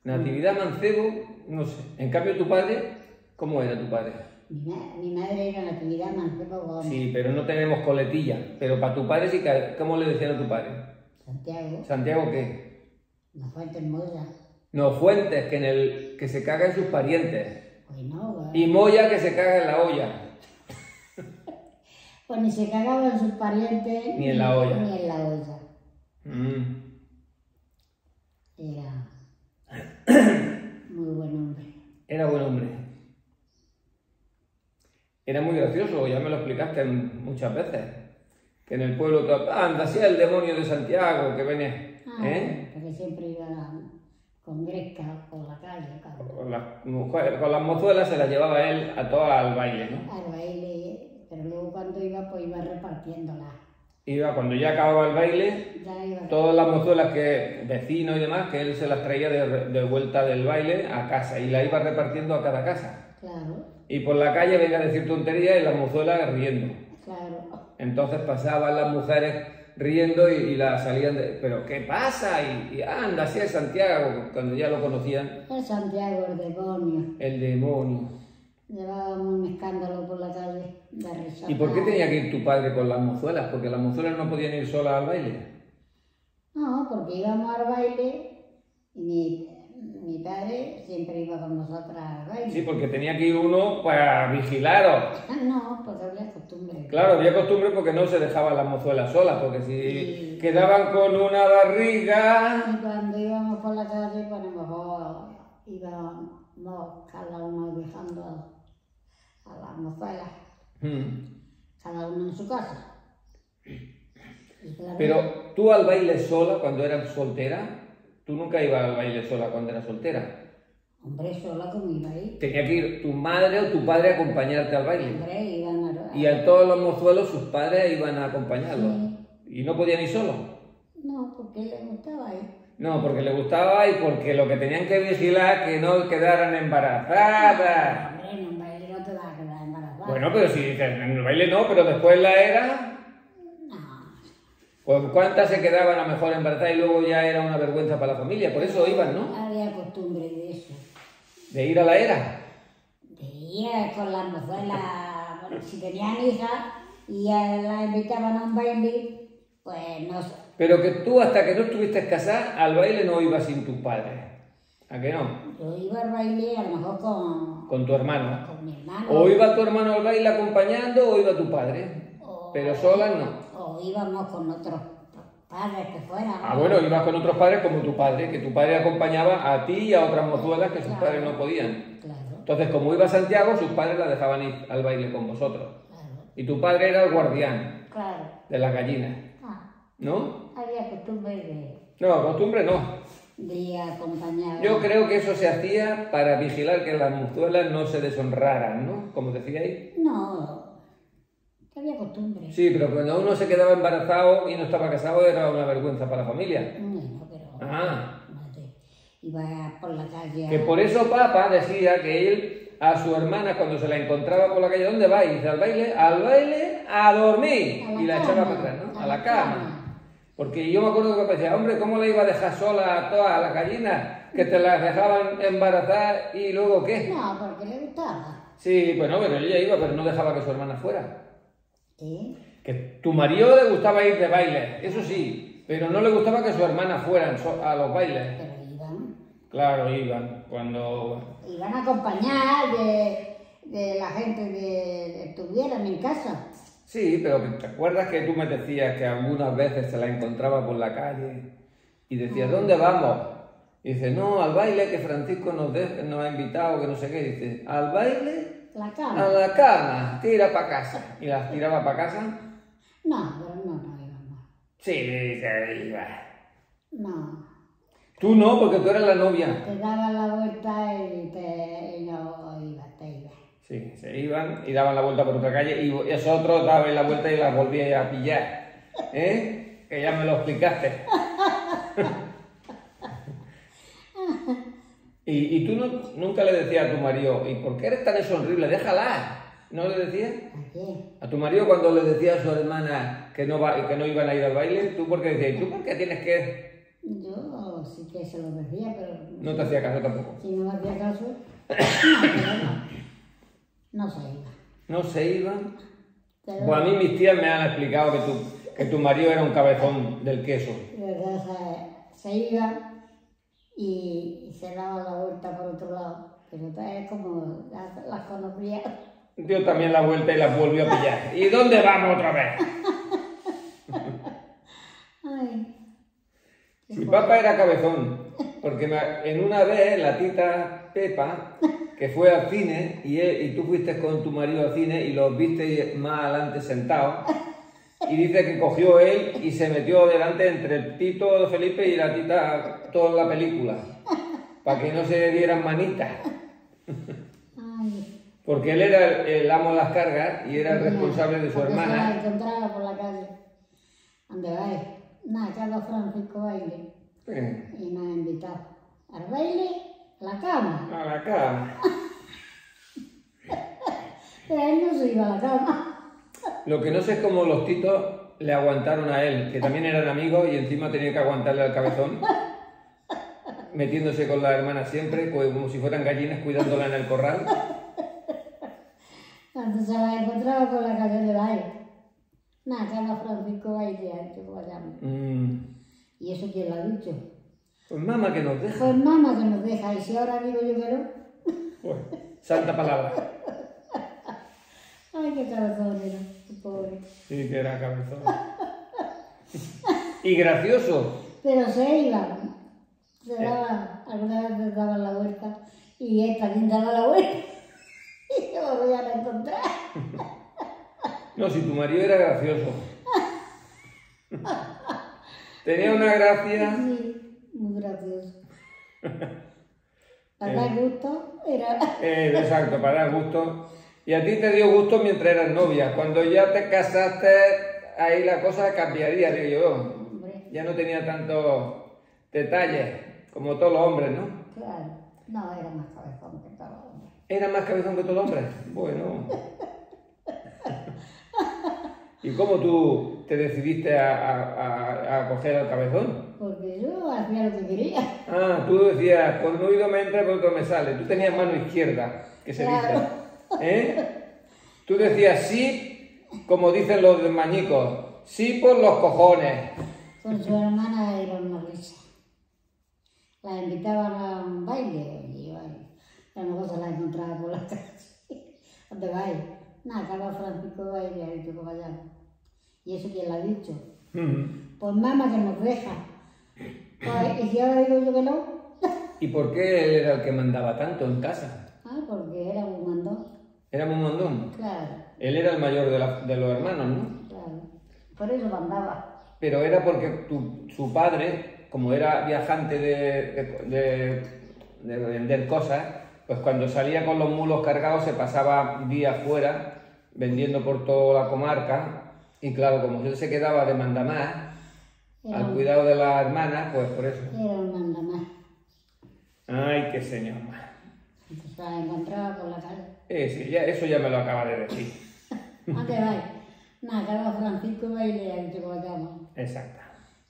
Natividad Mancebo, no sé. En cambio tu padre, ¿cómo era tu padre? Mi madre era Natividad Mancebo Gómez. Sí, pero no tenemos coletilla. Pero para tu padre sí que... ¿Cómo le decían a tu padre? Santiago. ¿Santiago qué? No falta en Moya. No, Fuentes, que se caga en sus parientes. Pues no, Y Moya, que se caga en la olla. Pues ni se cagaba en sus parientes. Ni en la olla. Ni en la olla. Mm. Era muy buen hombre. Era buen hombre. Era muy gracioso, ya me lo explicaste muchas veces. Que en el pueblo, anda, si es el demonio de Santiago, que viene, Porque siempre iba con Gresca por la calle, claro. Con las mozuelas se las llevaba él a todas al baile, ¿no? Al baile, pero luego cuando iba, pues iba repartiéndolas. Cuando ya acababa el baile, Ya iba todas las mozuelas vecinos y demás, que él se las traía de vuelta del baile a casa y las iba repartiendo a cada casa. Claro, Y por la calle venga a decir tonterías y las mozuelas riendo. claro. Entonces pasaban las mujeres riendo y las salían de... ¿Pero qué pasa? Y anda, si es Santiago, cuando ya lo conocían. El Santiago, el demonio. El demonio. Llevábamos un escándalo por la calle de risa. ¿Y por qué tenía que ir tu padre con las mozuelas? Porque las mozuelas no podían ir solas al baile. No, porque íbamos al baile y mi padre siempre iba con nosotras al baile. Sí, porque tenía que ir uno para vigilaros. No, porque había costumbre. Claro, había costumbre porque no se dejaban las mozuelas solas, porque si Sí. quedaban con una barriga... Y cuando íbamos por la calle, pues a lo mejor íbamos cada uno dejando a las mozuelas, cada uno en su casa. Y claro, Pero tú al baile sola cuando eras soltera, tú nunca ibas al baile sola cuando eras soltera. hombre, sola como iba ahí. Tenía que ir tu madre o tu padre a acompañarte al baile. Hombre, iban a... Y a todos los mozuelos sus padres iban a acompañarlos. Sí. ¿Y no podían ir solos? No, porque le gustaba ahí. No, porque le gustaba y porque lo que tenían que vigilar que no quedaran embarazadas. Hombre, en un baile no te vas a quedar embarazada. Bueno, pero si dices, en el baile no, pero después la era... No, Pues cuántas se quedaban a lo mejor embarazadas y luego ya era una vergüenza para la familia. Por eso iban, ¿no? había costumbre de eso. De ir a la era. De ir con las mozuelas, bueno, si tenían hijas y las invitaban a un baile, pues no sé. Pero que tú hasta que no estuviste casada, al baile no ibas sin tus padres. ¿A qué no? Yo iba al baile a lo mejor Con tu hermano. con mi hermano. O iba tu hermano al baile acompañando o iba tu padre. Pero solas no. O íbamos con otros padres que fueran. Ah, bueno, ibas con otros padres como tu padre, que tu padre acompañaba a ti y a otras mozuelas que sus padres no podían. Claro, Entonces, como iba a Santiago, sus padres la dejaban ir al baile con vosotros. claro, Y tu padre era el guardián claro. de las gallinas, ¿no? Había costumbre No, costumbre no. de ir acompañado. Yo creo que eso se hacía para vigilar que las mozuelas no se deshonraran, ¿no? Como decíais. No, que había costumbre. Sí, pero cuando uno se quedaba embarazado y no estaba casado era una vergüenza para la familia. Bueno, pero... Ah. Iba por la calle... Que por eso Papa decía que él a su hermana cuando se la encontraba por la calle, ¿dónde vais? Dice, al baile, a dormir. A la Y la cama, echaba para atrás, ¿no? A la cama. Porque yo me acuerdo que decía, hombre, ¿cómo la iba a dejar sola a todas las gallinas? Que te las dejaban embarazadas y luego ¿qué? No, porque le gustaba. Sí, pues no, pero ella iba, pero no dejaba que su hermana fuera. ¿Sí? Que tu marido le gustaba ir de baile, eso sí, pero no le gustaba que su hermana fueran a los bailes. Pero iban. Claro, iban, cuando... Iban a acompañar de la gente que estuvieran en casa. Sí, pero ¿te acuerdas que tú me decías que algunas veces se la encontraba por la calle y decías, ¿dónde vamos? Y dice, no, al baile que Francisco nos ha invitado, que no sé qué. Dice, ¿al baile? La cama. A la cama, tira para casa. ¿Y las tiraba para casa? No, pero no íbamos. Sí, se iba. No. Tú no, porque tú eras la novia. Te daban la vuelta y no ibas, te ibas. Sí, se iban y daban la vuelta por otra calle y vosotros dabais la vuelta y las volvíais a pillar. ¿Eh? Que ya me lo explicaste. Y tú nunca le decías a tu marido, ¿y por qué eres tan horrible? Déjala. ¿No le decías? ¿A quién? A tu marido cuando le decía a su hermana que no iban a ir al baile, ¿tú por qué decías? ¿Y tú por qué tienes que...? Yo sí que se lo decía, pero... No te hacía caso tampoco. Si no me hacía caso, no se iba. ¿No se iban? Pero, Pues a mí mis tías me han explicado que tu marido era un cabezón del queso. de verdad, se iba y se daba la vuelta por otro lado. Pero es como las conocía. Dio también la vuelta y las volvió a pillar. ¿Y dónde vamos otra vez? Ay, Si papá era cabezón, porque en una vez la tita Pepa, que fue al cine, y tú fuiste con tu marido al cine y los viste más adelante sentados, y dice que cogió él y se metió delante entre el Tito Felipe y la tita toda la película, para que no se dieran manitas. ay. Porque él era el amo de las cargas y era el responsable de su Cuando se la hermana. encontraba por la calle. ¿Dónde vais? Nada, cada Francisco baile. Y nos ha invitado. ¿Al baile? ¿A la cama? A la cama. Pero él no se iba a la cama. Lo que no sé es cómo los titos le aguantaron a él, que también eran amigos y encima tenía que aguantarle al cabezón, metiéndose con la hermana siempre, pues como si fueran gallinas cuidándola en el corral. Cuando se la encontraba por la calle de baile. Nada, cada Francisco baile, que vayamos. ¿Y eso quién lo ha dicho? Pues mamá que nos deja. Pues mamá que nos deja, y si ahora digo yo que no. Pues, santa palabra. Ay, qué cabezón era, qué pobre. Sí, que era cabezón. Y gracioso. Pero se iban. Se daba, algunas veces daban la vuelta, y él también daba la vuelta. Y se volvían a encontrar. No, si tu marido era gracioso. Tenía una gracia. Sí, muy gracioso. Para dar gusto era... Exacto, para dar gusto. Y a ti te dio gusto mientras eras novia. Cuando ya te casaste, ahí la cosa cambiaría, digo yo. Hombre, Ya no tenía tantos detalles, como todos los hombres, ¿no? claro. No, era más cabezón que todo el hombre. ¿Era más cabezón que todos los hombres? Bueno. ¿Y cómo tú te decidiste a coger al cabezón? Porque yo hacía lo que quería. Ah, tú decías, por un oído me entra, por otro me sale. Tú tenías mano izquierda, que se Claro. dice. ¿Eh? Tú decías sí, como dicen los mañicos, sí por los cojones. Con su hermana era una risa. La invitaban a un baile y a lo mejor se la encontraba por la calle. ¿Dónde vais? Nada, cada Francisco baile y ha dicho que vayamos. ¿Y eso quién lo ha dicho? Pues mamá que nos deja. Pues, ¿y si ahora digo yo que no? ¿Y por qué él era el que mandaba tanto en casa? Ah, porque era un mandón. Era un mandón. Claro, Él era el mayor de los hermanos, ¿no? claro. Por eso mandaba. Pero era porque su padre, como era viajante de vender cosas, pues cuando salía con los mulos cargados se pasaba días fuera vendiendo por toda la comarca y claro, como él se quedaba de mandamás al cuidado de las hermanas, pues por eso. Era un mandamás. Ay, qué señor. Entonces la encontraba por la calle. Sí, eso ya me lo acaba de decir. ¿A qué vais? Nada, cada Francisco baile y ha dicho que vayamos. Exacto.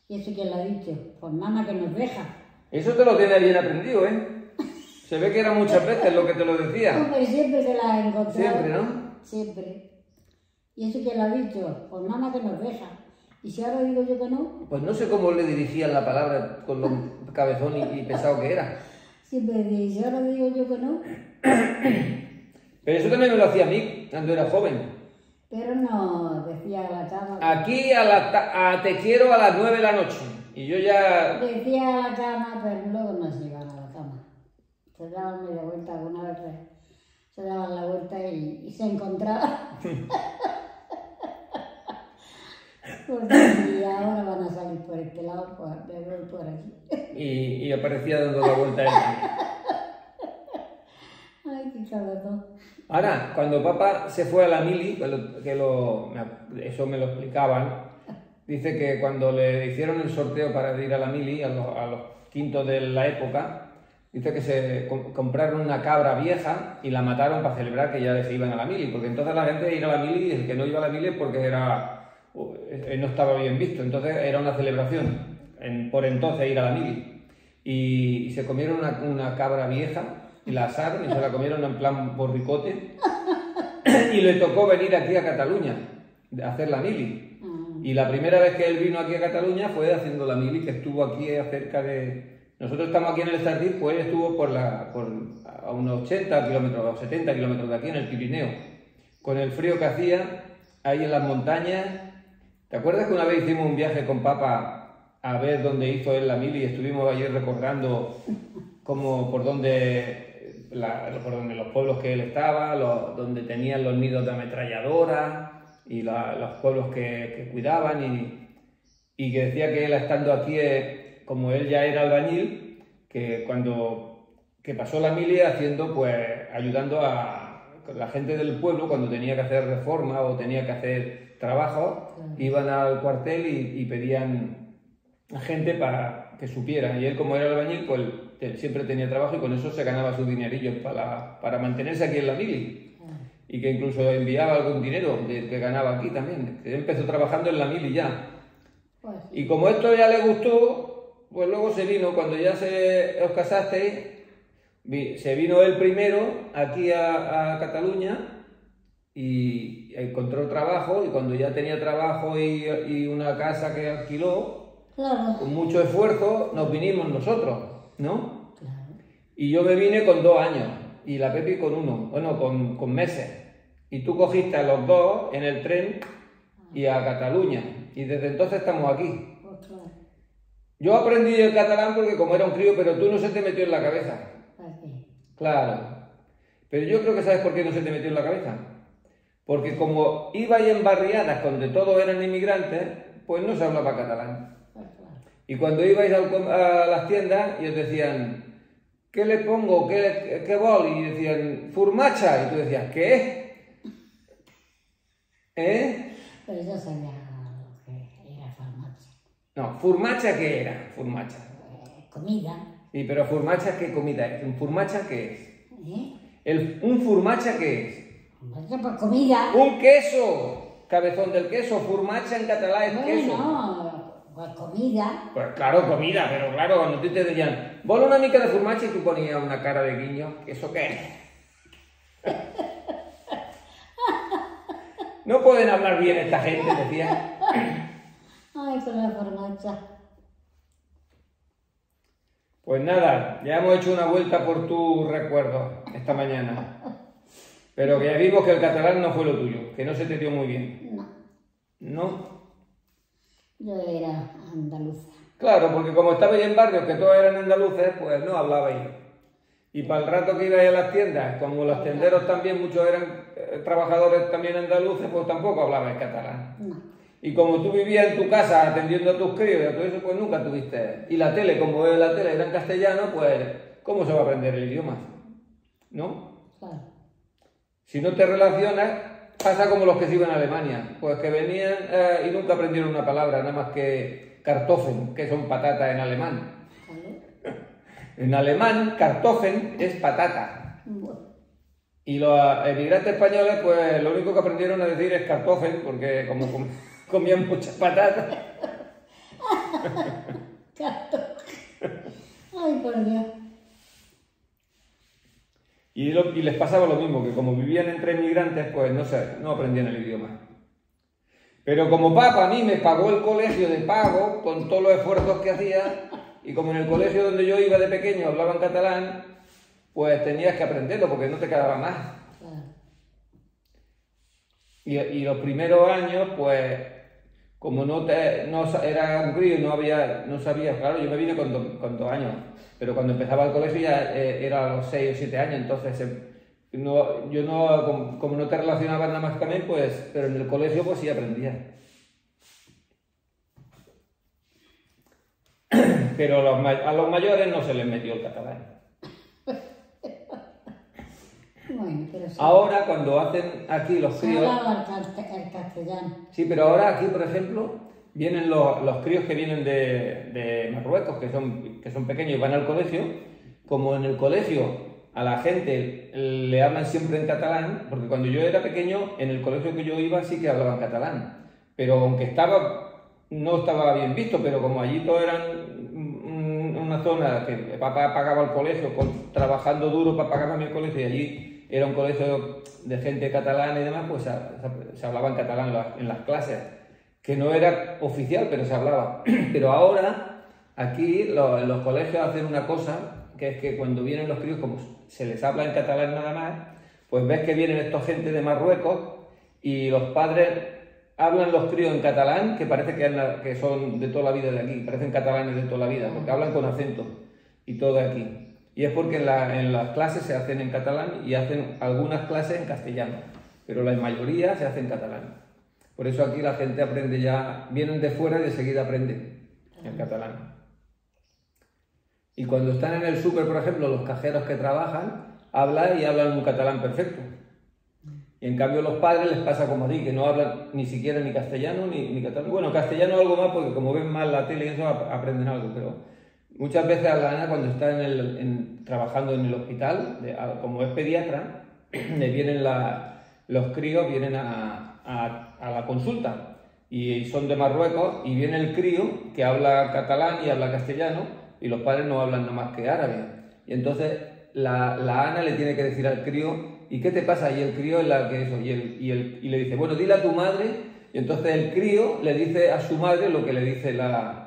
¿Y eso quién lo ha dicho? Pues mamá que nos deja. Eso te lo tienes bien aprendido, ¿eh? Se ve que era muchas veces lo que te lo decía. Hombre, siempre se la encontraba. Siempre, ¿no? Siempre. ¿Y eso quién lo ha dicho? Pues mamá que nos deja. ¿Y si ahora digo yo que no? Pues no sé cómo le dirigían la palabra con lo cabezón y pesado que era. Siempre dice, ¿y si ahora digo yo que no? Pero eso también me lo hacía a mí cuando era joven. Pero no, decía a la cama. Aquí te quiero a las 9 de la noche. Y yo ya... Decía a la cama, pero luego no se iban a la cama. Se daban media vuelta alguna vez. Se daban la vuelta y se encontraban. Pues y ahora van a salir por este lado, pues me voy por aquí. Y aparecía dando la vuelta él también. Ay, qué cabezón. Ahora, cuando papá se fue a la mili, eso me lo explicaban, dice que cuando le hicieron el sorteo para ir a la mili, a los quintos de la época, dice que se compraron una cabra vieja y la mataron para celebrar que ya se iban a la mili, porque entonces la gente iba a la mili y el que no iba a la mili es porque no estaba bien visto, entonces era una celebración por entonces ir a la mili. Y se comieron una cabra vieja y la asaron y se la comieron en plan borricote y le tocó venir aquí a Cataluña a hacer la mili. Y la primera vez que él vino aquí a Cataluña fue haciendo la mili, que estuvo aquí cerca de... Nosotros estamos aquí en el Estartit, pues él estuvo a unos 80 kilómetros o 70 kilómetros de aquí en el Pirineo, con el frío que hacía ahí en las montañas. ¿Te acuerdas que una vez hicimos un viaje con papá a ver dónde hizo él la mili y estuvimos allí recordando como por donde los pueblos que él estaba, donde tenían los nidos de ametralladora y los pueblos que cuidaban y que decía que él estando aquí, como él ya era albañil, que pasó la mili haciendo, pues ayudando a la gente del pueblo cuando tenía que hacer reforma o tenía que hacer trabajo, iban al cuartel y pedían a gente para que supieran. Y él, como era albañil, pues siempre tenía trabajo y con eso se ganaba sus dinerillos para mantenerse aquí en la mili. Y que incluso enviaba algún dinero que ganaba aquí también. Él empezó trabajando en la mili ya. Y como esto ya le gustó, pues luego se vino, cuando ya os casasteis, se vino él primero aquí a Cataluña y encontró trabajo, y cuando ya tenía trabajo y una casa que alquiló, claro, con mucho esfuerzo nos vinimos nosotros, ¿no? Claro. Y yo me vine con 2 años y la Pepi con 1, bueno, con meses. Y tú cogiste a los 2 en el tren y a Cataluña. Y desde entonces estamos aquí. Pues claro. Yo aprendí el catalán porque como era un crío, pero tú no se te metió en la cabeza. Así. Claro. Pero yo creo que ¿sabes por qué no se te metió en la cabeza? Porque como ibais en barriadas donde todos eran inmigrantes, pues no se hablaba catalán. Pues claro. Y cuando ibais a las tiendas y os decían, ¿qué le pongo? ¿Qué vol? Y decían, furmacha. Y tú decías, ¿qué? Pero yo sabía lo que era farmacia. No, ¿furmacha qué era? Furmacha. Comida. Sí, pero ¿furmacha qué comida es? ¿Un furmacha qué es? ¿Un furmacha qué es? Farmacia por comida. ¡Un queso! Cabezón del queso. Furmacha en catalán es queso. Bueno, pues comida. Pues claro, comida, pero claro, cuando tú te decían, vol una mica de formatge y tú ponías una cara de guiño, ¿eso qué es? No pueden hablar bien esta gente, decía. Ay, con la farmacia. Pues nada, ya hemos hecho una vuelta por tus recuerdos esta mañana. Pero que ya vimos que el catalán no fue lo tuyo, que no se te dio muy bien. No, ¿No? yo era andaluza. Claro, porque como estabais en barrios que todos eran andaluces, pues no hablabais. Y para el rato que ibais a las tiendas, como los tenderos también, muchos eran trabajadores también andaluces, pues tampoco hablabais catalán. No. Y como tú vivías en tu casa atendiendo a tus críos y a todo eso, pues nunca tuviste. Y la tele, como la tele era en castellano, pues ¿cómo se va a aprender el idioma? ¿No? Claro. Si no te relacionas, pasa como los que se iban a Alemania, pues que venían y nunca aprendieron una palabra, nada más que Kartoffeln, que son patatas en alemán. ¿Vale? En alemán, Kartoffeln es patata. Bueno. Y los emigrantes españoles, pues lo único que aprendieron a decir es Kartoffeln, porque como comían muchas patatas. Ay, por Dios. Y les pasaba lo mismo, que como vivían entre inmigrantes, pues no aprendían el idioma. Pero como papá a mí me pagó el colegio de pago, con todos los esfuerzos que hacía, y como en el colegio donde yo iba de pequeño hablaban catalán, pues tenías que aprenderlo, porque no te quedaba más. Claro. Y los primeros años, pues, como no era un crío, no sabía, claro, yo me vine con 2 años, pero cuando empezaba el colegio ya era a los 6 o 7 años, entonces yo no, como no te relacionabas nada más con él, pues, pero en el colegio pues sí aprendía. Pero a los mayores no se les metió el catalán. Bueno, pero sí. Ahora, cuando hacen aquí los críos... Se hablaba el castellano. Sí, pero ahora aquí, por ejemplo, vienen los críos que vienen de Marruecos, que son pequeños y van al colegio. Como en el colegio a la gente le hablan siempre en catalán, porque cuando yo era pequeño, en el colegio que yo iba sí que hablaban catalán. Pero aunque no estaba bien visto, pero como allí todos eran una zona que papá pagaba el colegio, trabajando duro para pagarme el colegio, y allí era un colegio de gente catalana y demás, pues se hablaba en catalán en las clases, que no era oficial, pero se hablaba. Pero ahora, aquí, los colegios hacen una cosa, que es que cuando vienen los críos, como se les habla en catalán nada más, pues ves que vienen estos gente de Marruecos y los padres hablan los críos en catalán, que parece que son de toda la vida de aquí, parecen catalanes de toda la vida, porque hablan con acento y todo aquí. Y es porque en las clases se hacen en catalán y hacen algunas clases en castellano, pero la mayoría se hace en catalán. Por eso aquí la gente aprende ya, vienen de fuera y de seguida aprenden el catalán. Y cuando están en el súper, por ejemplo, los cajeros que trabajan, hablan un catalán perfecto. Y en cambio los padres les pasa como a ti, que no hablan ni siquiera ni castellano ni catalán. Bueno, castellano algo más porque como ven más la tele y eso aprenden algo, pero muchas veces a la Ana cuando está trabajando en el hospital, como es pediatra, le vienen los críos vienen a la consulta y son de Marruecos y viene el crío que habla catalán y habla castellano y los padres no hablan nada más que árabe. Y entonces la Ana le tiene que decir al crío, ¿y qué te pasa? Y el crío es la que eso, y le dice, bueno, dile a tu madre, y entonces el crío le dice a su madre lo que le dice la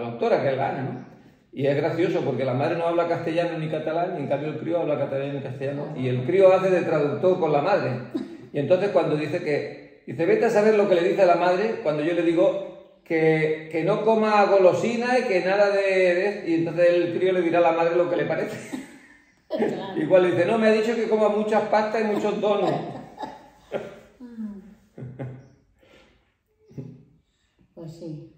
doctora, que es la Ana, ¿no? Y es gracioso porque la madre no habla castellano ni catalán, y en cambio el crío habla catalán y castellano, y el crío hace de traductor con la madre. Y entonces cuando dice, vete a saber lo que le dice a la madre, cuando yo le digo que no coma golosina y que nada y entonces el crío le dirá a la madre lo que le parece. Claro. Igual le dice, no, me ha dicho que coma muchas pastas y muchos donuts. Pues sí.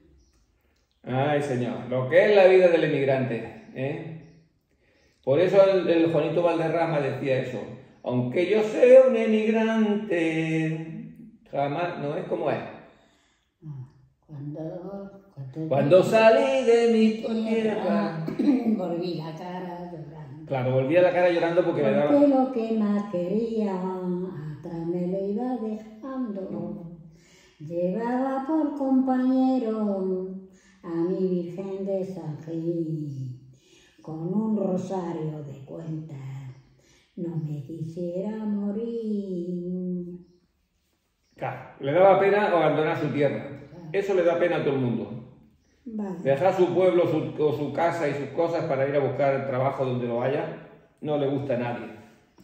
Ay, señor, lo que es la vida del emigrante, ¿eh? Por eso el Juanito Valderrama decía eso. Aunque yo sea un emigrante, jamás, no es como es. Cuando salí de mi tierra, volví la cara llorando. Claro, volvía la cara llorando porque me daba... Porque lo que más quería, atrás me lo iba dejando. Llevaba por compañero a mi Virgen de San Gil, con un rosario de cuentas, no me quisiera morir. Claro, le daba pena abandonar su tierra. Claro. Eso le da pena a todo el mundo. Vale. Dejar su pueblo, su casa y sus cosas para ir a buscar el trabajo donde lo haya, no le gusta a nadie.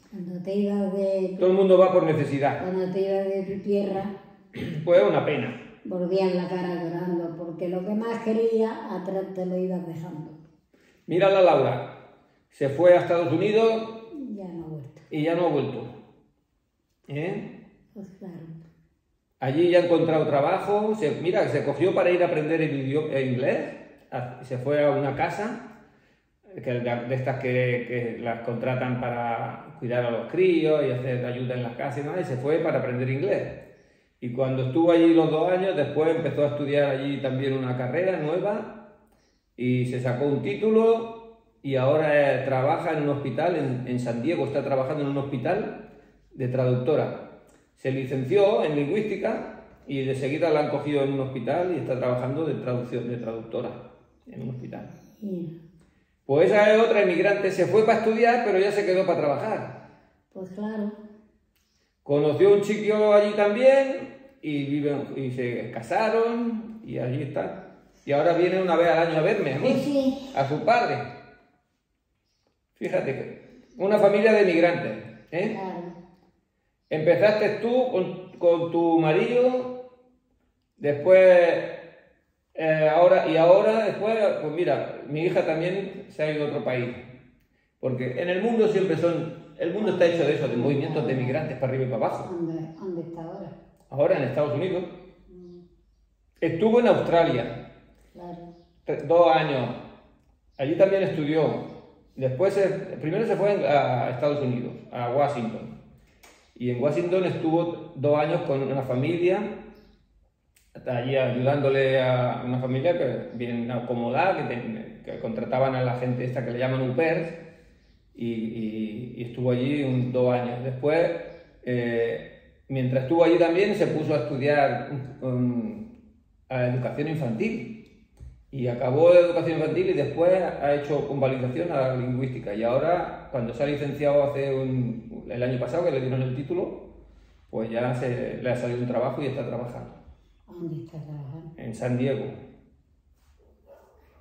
Cuando te ibas de... Todo el mundo va por necesidad. Cuando te ibas de tu tierra... Pues es una pena. Volvían la cara llorando, porque lo que más quería, atrás te lo ibas dejando. Mira la Laura, se fue a Estados Unidos ya no ha vuelto. Y ya no ha vuelto. ¿Eh? Pues claro. Allí ya ha encontrado trabajo, se cogió para ir a aprender el inglés, se fue a una casa, de estas que las contratan para cuidar a los críos y hacer ayuda en las casas y demás, y se fue para aprender inglés. Y cuando estuvo allí los 2 años, después empezó a estudiar allí también una carrera nueva y se sacó un título y ahora trabaja en un hospital en San Diego, está trabajando en un hospital de traductora. Se licenció en lingüística y de seguida la han cogido en un hospital y está trabajando de traductora en un hospital. Pues esa es otra emigrante, se fue para estudiar pero ya se quedó para trabajar. Pues claro. Conoció un chico allí también y se casaron y allí está. Y ahora viene una vez al año a verme, a mí, sí. A su padre. Fíjate, una familia de emigrantes, ¿eh? Claro. Empezaste tú con tu marido, después, ahora, después, pues mira, mi hija también se ha ido a otro país. Porque en el mundo siempre el mundo está hecho de eso, de movimientos de migrantes para arriba y para abajo. ¿Dónde está ahora? Ahora en Estados Unidos. Estuvo en Australia. Claro. 2 años. Allí también estudió. Después, primero se fue a Estados Unidos, a Washington. Y en Washington estuvo 2 años con una familia, allí ayudándole a una familia que bien acomodada, que contrataban a la gente esta que le llaman au pairs, y estuvo allí 2 años. Después, mientras estuvo allí también, se puso a estudiar a educación infantil. Y acabó la educación infantil y después ha hecho convalidación a la lingüística. Y ahora, cuando se ha licenciado el año pasado, que le dieron el título, pues ya le ha salido un trabajo y está trabajando. ¿Dónde está trabajando? En San Diego.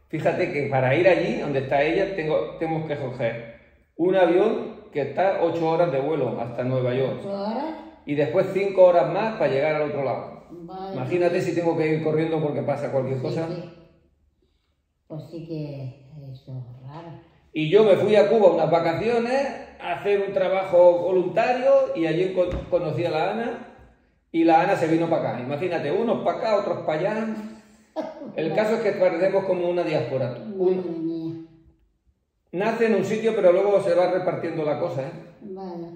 Fíjate que para ir allí, donde está ella, tenemos que coger un avión que está 8 horas de vuelo hasta Nueva York. 8 horas. Y después 5 horas más para llegar al otro lado. Vale. Imagínate si tengo que ir corriendo porque pasa cualquier cosa. Sí. Pues sí que eso es raro. Y yo me fui a Cuba unas vacaciones a hacer un trabajo voluntario y allí conocí a la Ana y la Ana se vino para acá. Imagínate, unos para acá, otros para allá. El caso es que parecemos como una diáspora. Nace en un sitio pero luego se va repartiendo la cosa, ¿eh? Vale.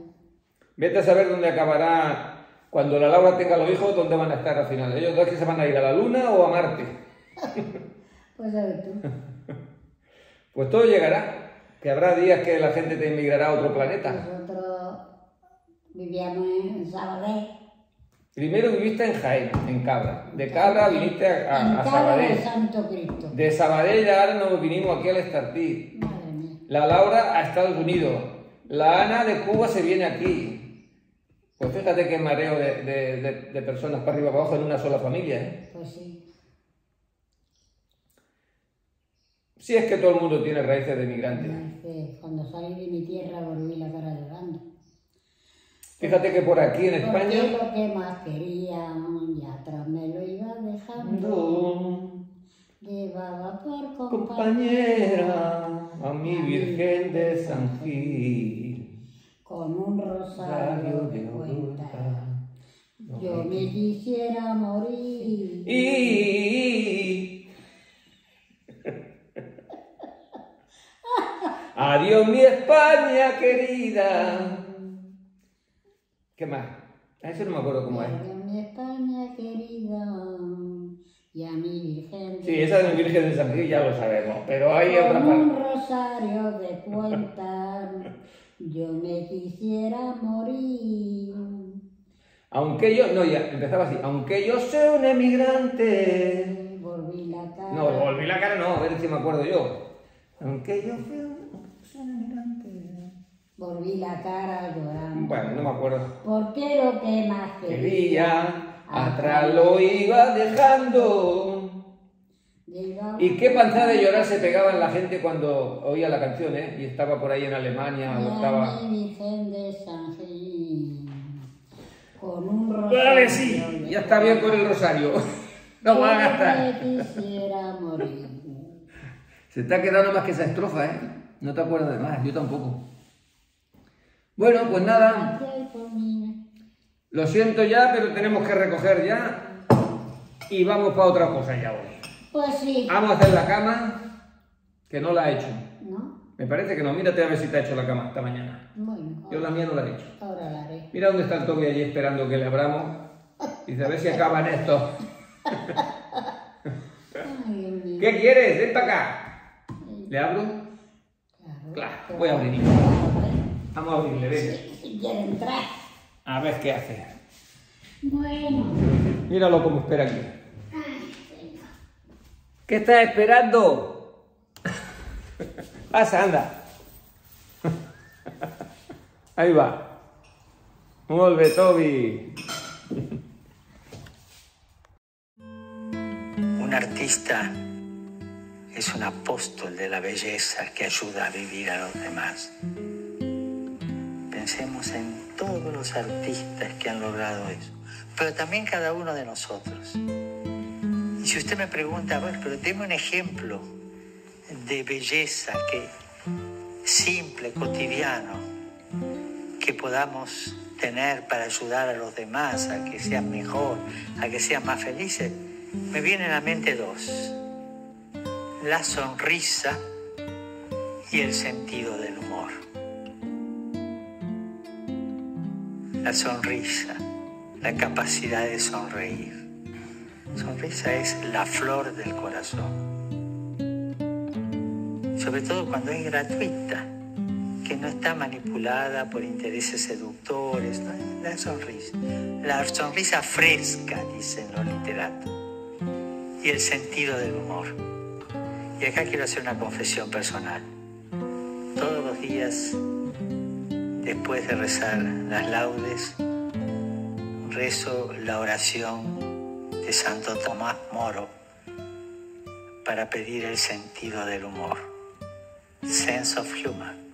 Vete a saber dónde acabará, cuando la Laura tenga los hijos, dónde van a estar al final. Ellos dos que se van a ir a la Luna o a Marte. Pues a ver tú. Pues todo llegará, que habrá días que la gente te emigrará a otro planeta. Nosotros vivíamos en Sabadell. Primero viviste en Jaén, en Cabra. De Cabra viniste a Sabadell. De Santo Cristo. De Sabadell ahora nos vinimos aquí al Estartí. Madre mía. La Laura a Estados Unidos. La Ana de Cuba se viene aquí. Pues fíjate qué mareo de personas para arriba y para abajo en una sola familia, ¿eh? Pues sí. Si es que todo el mundo tiene raíces de migrante. Cuando salí de mi tierra volví la cara llorando. Fíjate que por aquí en España... Porque lo que más quería y atrás me lo iba dejando. Llevaba por compañera a mi Virgen de San Gil. Con un rosario de cuenta. Yo me quisiera morir. Adiós mi España querida. ¿Qué más? A eso no me acuerdo cómo es. Adiós mi España querida y a mi Virgen. Sí, esa de mi Virgen de San Gil ya lo sabemos, pero hay otra Con un parte. rosario de cuenta, yo me quisiera morir. Aunque yo, no, ya empezaba así. Aunque yo sea un emigrante. Volví la cara. No, volví la cara, no, a ver si me acuerdo yo. Aunque yo sea un emigrante. Volví la cara llorando. Bueno, no me acuerdo. Porque lo que más Quería, atrás lo iba dejando. Y qué panzada de llorar se pegaban la gente cuando oía la canción, ¿eh? Y estaba por ahí en Alemania o estaba... mi Virgen de San Gil, con un rosario. Vale, sí, ya está bien con el rosario. No va a gastar. Yo quisiera morir. Se te ha quedado más que esa estrofa, ¿eh? No te acuerdas de más, yo tampoco. Bueno, pues nada. Lo siento ya, pero tenemos que recoger ya. Y vamos para otra cosa ya hoy. Pues sí. Vamos a hacer la cama, que no la he hecho. ¿No? Me parece que no. Mírate a ver si te ha hecho la cama esta mañana. Bueno. Yo la mía no la he hecho. Ahora la haré. Mira dónde está el Toby allí esperando que le abramos. Dice, a ver si acaban esto. Ay, Dios mío. ¿Qué quieres? Ven para acá. ¿Le abro? Claro. Claro, voy a abrir. Vamos a abrirle, ven. Si quiere entrar. A ver qué hace. Bueno. Míralo como espera aquí. ¿Qué estás esperando? Pasa, anda. Ahí va. Molt bé, Toby. Un artista es un apóstol de la belleza que ayuda a vivir a los demás. Pensemos en todos los artistas que han logrado eso. pero también cada uno de nosotros. Y si usted me pregunta, a ver, pero deme un ejemplo de belleza simple, cotidiano, que podamos tener para ayudar a los demás a que sean mejor, a que sean más felices, me vienen a la mente dos: la sonrisa y el sentido del humor. La sonrisa, la capacidad de sonreír. Sonrisa es la flor del corazón. Sobre todo cuando es gratuita, que no está manipulada por intereses seductores, ¿no? La sonrisa fresca, dicen los literatos, y el sentido del humor. Y acá quiero hacer una confesión personal. Todos los días, después de rezar las laudes, rezo la oración de Santo Tomás Moro para pedir el sentido del humor, sense of humor.